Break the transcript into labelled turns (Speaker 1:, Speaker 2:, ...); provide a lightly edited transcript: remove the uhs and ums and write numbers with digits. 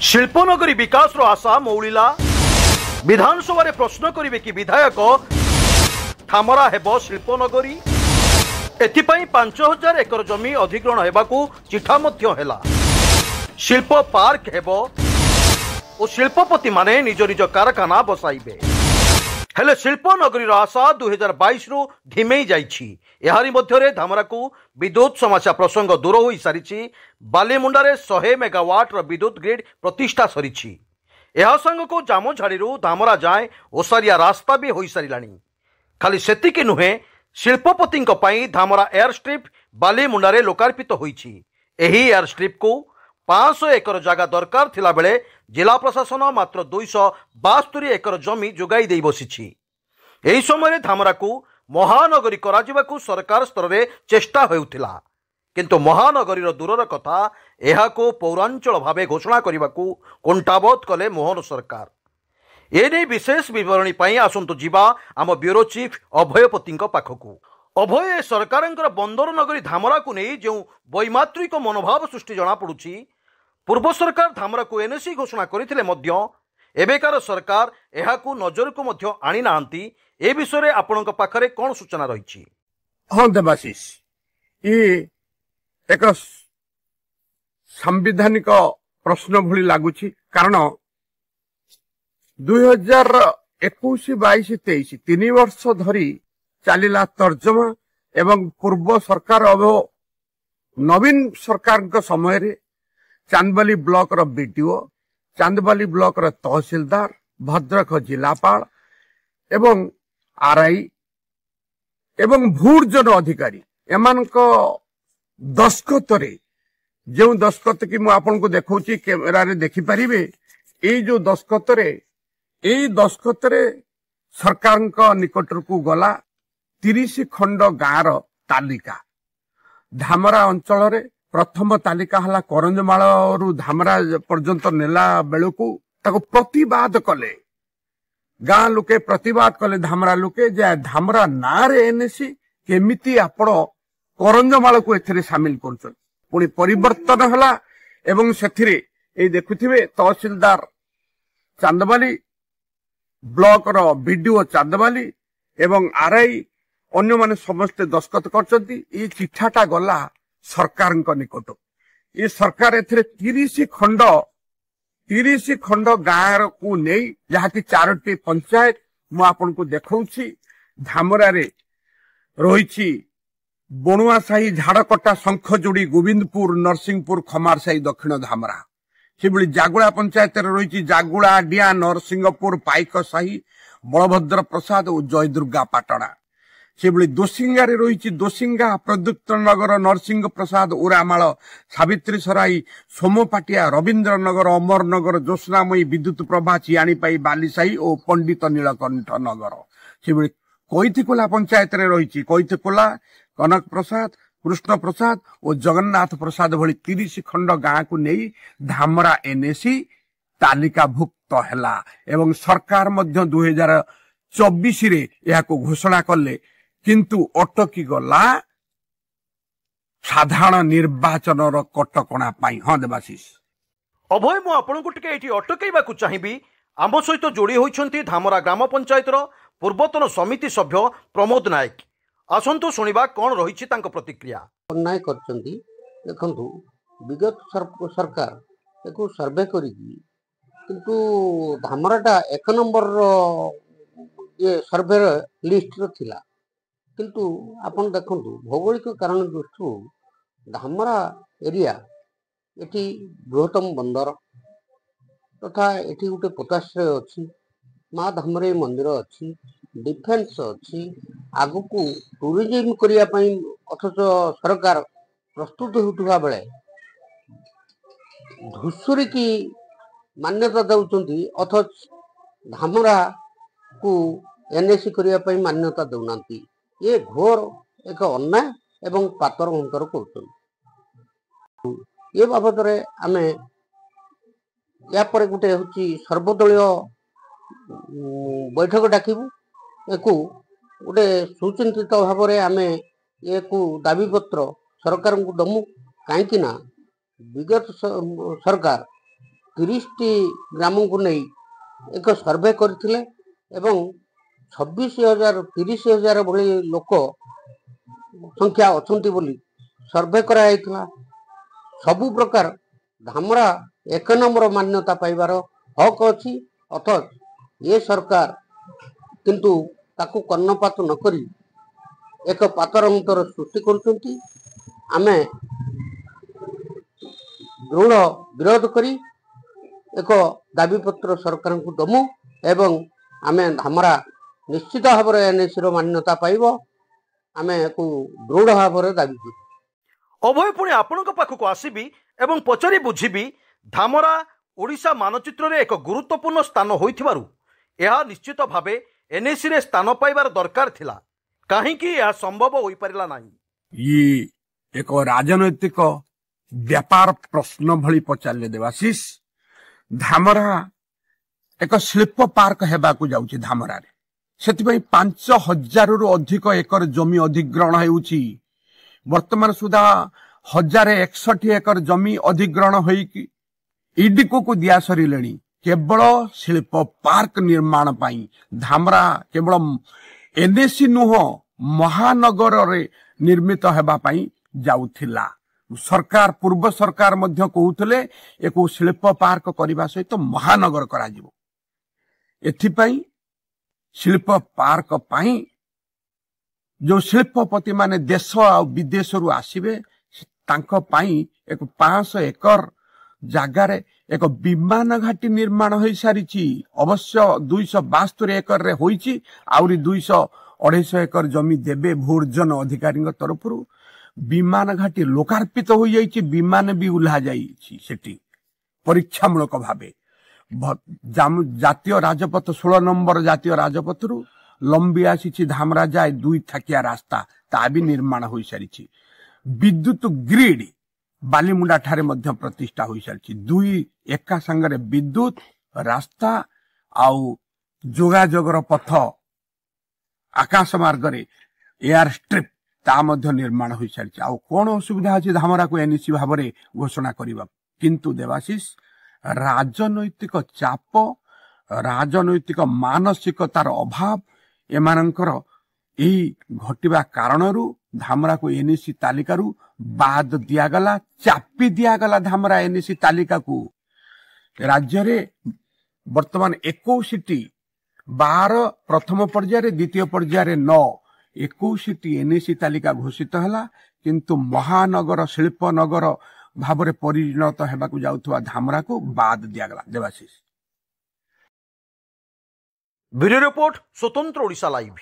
Speaker 1: शिल्पनगरी विकास रो आशा मौलिला विधानसभा रे प्रश्न करिवे कि विधायक थामरा हेबो शिल्पनगरी एथिपाई 5000 एकर जमी अधिग्रहण हेबाकू चिठा मध्य हेला। शिल्प पार्क हेबो और शिल्पपति माने निज निज कारखाना बसाइबे। हेले शिल्पनगरी आशा 2022 रु धिमेई जाइछि। एहारी मध्यरे धामरा को विद्युत समस्या प्रसंग दूर हो सारी बालीमुंडारे 100 मेगावाट विद्युत ग्रिड प्रतिष्ठा सरीछि। यह संग को जामझाड़ी धामरा जाए ओसारिया रास्ता भी हो साराणी। खाली सेतिकी नुहे शिल्पपति धामरा एयर स्ट्रिप बालीमुंडारे लोकार्पित होइछि। एही एयर स्ट्रिप को 500 एकर जगह दरकार थिला बेले जिला प्रशासन मात्र 272 एकर जमी जोगाई दे बसिछि। एही समय धामरा को महानगरी कराजिबाकू सरकार स्तर में चेष्टा होउथिला, किंतु महानगरीर दूरर कथा एहाको पौरांचल भावे घोषणा करने कुंठाबोध कले मोहन सरकार। एने विशेष विवरणी पाई आसंतु जीवा आम ब्यूरो चीफ अभयपति पाखकू। अभय सरकार बंदर नगरी धामरा को नहीं जो वैमात्रिक मनोभाव सृष्टि जना पड़ुछि। पूर्व सरकार धामरा को एनएसी घोषणा करथिले मध्य एबेकार सरकार एहाकू नजर को मध्य आनी नांती। ए विषय आपनक पाखरे कौन सूचना रही?
Speaker 2: हाँ देवाशीष, ये एक संवैधानिक प्रश्न भली लगुच। कारण 2021-22-23 3 वर्ष धरी चलिला तर्जमा एवं पूर्व सरकार अब नवीन सरकार समय रे चांदबाली ब्लॉक रो बीडीओ, चांदबाली ब्लॉक रो तहसीलदार, भद्रक जिलापाल एवं आरआई एवं भूर्जन अधिकारी एमानक दस्खत जो दस्खत कि आपन को देखौची कैमेरा रे देखि परिबे। ए जो दस्खत रे सरकार का निकट को गला 30 खंड गाँर तालिका। धामरा अंचल रे प्रथम तालिका हला करंजमाल रु धामरा पर्यंत नेला बेलू ताको प्रतिवाद कले, गाँ लोके प्रतिवाद कले धामरा लोके जे धामरा ना रे एनएसी केमिति आपण करंजमाल को एथिरे शामिल करछन। पुणी परिवर्तन हला एवं सेथिरे ए देखुथिबे तहसीलदार चांदबाली, ब्लॉक रो बीडीओ चांदबाली एवं आरआई अन्य माने समस्त दस्खत करछंती। ए चिठाटा गला सरकार निकट। ये सरकार एथिरे 30 खंड गाँव को नहीं जहाँकि 4टी पंचायत मु आपन को देखौछि। धामरा रे रही बणुआ साही, झाड़कटा, शंखजोड़ी, गोविंदपुर, नरसिंहपुर, खमारसाही, दक्षिण धामरा। से जागुड़ा पंचायत रही जागुड़ा, डिया, नरसिंहपुर, पाइक साही, बलभद्र प्रसाद और जयदुर्गा पाटणा। से दोसिंगा रही दोसिंगा, प्रदुक्त नगर, नरसिंह प्रसाद, उरामाल, सावित्री सराई, सोमपाटिया, रवीन्द्र नगर, अमरनगर, ज्योत्नामयी, विद्युत प्रभा, चियाणीपाई, बालीसाही और पंडित नीलकंठ नगर। से कैथिकोला पंचायत रही कैथिकोला, कनक प्रसाद, कृष्ण प्रसाद और जगन्नाथ प्रसाद भली 30 खंड गाँ को नहीं धामरा एनएसी तालिका भुक्त हैला। एवं सरकार मध्य 2024 रे यह घोषणा कले, किंतु अटकी गला साधारण निर्वाचन कटकणा पाई। हाँ देवाशीष,
Speaker 1: अभय मु आपन को टिके एठी अटकैबा को चाहिबी। आम सहित जोड़ी होइछंती धामरा ग्राम पंचायत पूर्वतन समिति सभ्य प्रमोद नायक। आसंतु सुनिबा कौन रही प्रतिक्रिया।
Speaker 3: अन्याय करछंती देखंतु विगत सरकार एको सर्वे करी, किंतु धामराटा 1 नंबर ये सर्वे लिस्ट रो थिला। किंतु आपण देखंतु भौगोलिक कारण दृष्टि धामरा एरिया एटी बृहत्तम बंदर तथा एटी गोटे पोताश्रय अच्छी, माँ धामरे मंदिर अच्छी, डिफेन्स अच्छी, आगु को टूरिज्म करिया पई अथच सरकार प्रस्तुत होउथुवा बेले धुसुरी की मान्यता दउचंती, अथच धामरा को एनएसी करिया पई मान्यता दउनांती। ये घोर एक अन्याय एवं पातर अंतर कर। ये बाबद आम या गोटे हूँ सर्वदलीय बैठक डाकबू। एक गोटे सुचिंतित भाव में आम ये दाबी पत्र सरकार को दमु, कहीं विगत सरकार 30ଟି ଗ୍ରାମକୁ ନେଇ ଏକ ସର୍ଭେ କରିଥିଲେ ଏବଂ 26,000 30,000 ଭଳି ଲୋକ ସଂଖ୍ୟା ଅଛନ୍ତି ବୋଲି ସର୍ଭେ କରାଯାଇଥିଲା। ସବୁ ପ୍ରକାର ଧାମରା 1 ନମ୍ବର ମାନ୍ୟତା ପାଇବାର ହକ୍ ଅଛି। ଅଥଚ ଏ ସରକାର କିନ୍ତୁ ତାକୁ କର୍ଣ୍ଣପାତ ନ କରି ଏକ ପାତରଅନ୍ତର ସୃଷ୍ଟି କରୁଛନ୍ତି। ଆମେ ଦୃଢ଼ ବିରୋଧ କରି ଏକ ଦାବିପତ୍ର ସରକାରଙ୍କୁ ଦମୁ ଏବଂ ଆମେ ଧାମରା ନିଶ୍ଚିତ ଭାବରେ ଏନ୍ଏସିର ମାନ୍ୟତା ପାଇବ ଆମେ ଏକୁ ଦୃଢ଼ ଭାବରେ ଦାବି କରୁ।
Speaker 1: ଅଭୟ ପୁଣି ଆପଣଙ୍କ ପାଖକୁ ଆସିବି ଏବଂ ପଚାରି ବୁଝିବି ଧାମରା ଓଡ଼ିଶା ମାନଚିତ୍ରରେ ଏକ ଗୁରୁତ୍ୱପୂର୍ଣ୍ଣ ସ୍ଥାନ ହୋଇଥିବାରୁ ଏହା ନିଶ୍ଚିତ ଭାବେ ଏନ୍ଏସିରେ ସ୍ଥାନ ପାଇବାର ଦରକାର ଥିଲା, କାହିଁକି ଏହା ସମ୍ଭବ ହୋଇପାରିଲା ନାହିଁ?
Speaker 2: ଇଏ ଏକ ରାଜନୈତିକ ବ୍ୟାପାର ପ୍ରଶ୍ନ ଭଳି ପଚାରିଲେ ଦେବାଶିଷ। ଧାମରା ଏକ ଶିଳ୍ପ ପାର୍କ ହେବାକୁ ଯାଉଛି ଧାମରାରେ। ସେଥିପାଇଁ 5,000ରୁ ଅଧିକ ଏକର ଜମି ଅଧିଗ୍ରହଣ ହେଉଛି। ବର୍ତ୍ତମାନ ସୁଦ୍ଧା 1,061 ଏକର ଜମି ଅଧିଗ୍ରହଣ ହୋଇକି ଇଡିକୋକୁ ଦିଆ ସରିଲେଣି କେବଳ ଶିଳ୍ପ ପାର୍କ ନିର୍ମାଣ ପାଇଁ। ଧାମରା କେବଳ ଏନ୍ଏସି ନୁହଁ ମହାନଗରରେ ନିର୍ମିତ ହେବା ପାଇଁ ଯାଉଥିଲା। ସରକାର ପୂର୍ବ ସରକାର ମଧ୍ୟ କହୁଥିଲେ ଏକ ଶିଳ୍ପ ପାର୍କ କରିବା ସହିତ ମହାନଗର କରାଯିବ। ଏଥିପାଇଁ ଶିଳ୍ପ ପାର୍କ ପାଇଁ ଯୋଉ ଶିଳ୍ପପତି ମାନେ ଦେଶ ଆଉ ବିଦେଶରୁ ଆସିବେ ତାଙ୍କ ପାଇଁ ଏକ 500 ଏକର ଜାଗାରେ ଏକ ବିମାନ ଘାଟି ନିର୍ମାଣ ହୋଇସାରିଛି। ଅବଶ୍ୟ 272 ଏକରରେ ହୋଇଛି। ଆହୁରି 200-250 ଏକର ଜମି ଦେବେ ଭୂର୍ଜନ ଅଧିକାରୀଙ୍କ ତରଫରୁ। ବିମାନ ଘାଟି ଲୋକାର୍ପିତ ହୋଇଯାଇଛି। ବିମାନ ବି ଓହ୍ଲା ଯାଇଛି ସେଠି ପରୀକ୍ଷାମୂଳକ ଭାବେ। ଜାତୀୟ ରାଜପଥ 16 ନମ୍ବର ଜାତୀୟ ରାଜପଥରୁ ଲମ୍ବି ଆସିଛି ଧାମରା ଯାଏ 2 ଥାକିଆ ରାସ୍ତା, ତା ବି ନିର୍ମାଣ ହୋଇସାରିଛି। ବିଦ୍ୟୁତ ଗ୍ରିଡ ବାଲିମୁଣ୍ଡା ଠାରେ ମଧ୍ୟ ପ୍ରତିଷ୍ଠା ହୋଇସାରିଛି। 2 ଏକା ସାଙ୍ଗରେ ବିଦ୍ୟୁତ ରାସ୍ତା ଆଉ ଯୋଗାଯୋଗର ପଥ ଆକାଶ ମାର୍ଗରେ ଏୟାର ଷ୍ଟ୍ରିପ୍ ତା ମଧ୍ୟ ନିର୍ମାଣ ହୋଇସାରିଛି। ଆଉ କଣ ଅସୁବିଧା ଅଛି ଧାମରାକୁ ଏନ୍ଏସି ଭାବରେ ଘୋଷଣା କରିବା? କିନ୍ତୁ ଦେବାଶିଷ ରାଜନୈତିକ ଚାପ, ରାଜନୈତିକ ମାନସିକତାର ଅଭାବ ଏମାନଙ୍କର ଏହି ଘଟିବା କାରଣରୁ ଧାମରାକୁ ଏନ୍ଏସି ତାଲିକାରୁ ବାଦ ଦିଆଗଲା, ଚାପି ଦିଆଗଲା ଧାମରା ଏନ୍ଏସି ତାଲିକାକୁ। ରାଜ୍ୟରେ ବର୍ତ୍ତମାନ 21ଟି 12 ପ୍ରଥମ ପର୍ଯ୍ୟାୟରେ, ଦ୍ୱିତୀୟ ପର୍ଯ୍ୟାୟରେ 9 21ଟି ଏନ୍ଏସି ତାଲିକା ଘୋଷିତ ହେଲା। କିନ୍ତୁ ମହାନଗର ଶିଳ୍ପ ନଗର ଭାବରେ ପରିଣତ ହେବାକୁ ଯାଉଥିବା ଧାମରାକୁ ବାଦ ଦିଆଗଲା। ଦେବାଶିଷ।
Speaker 1: ବ୍ୟୁରୋ ରିପୋର୍ଟ, ସ୍ୱତନ୍ତ୍ର ଓଡ଼ିଶା ଲାଇଭ୍।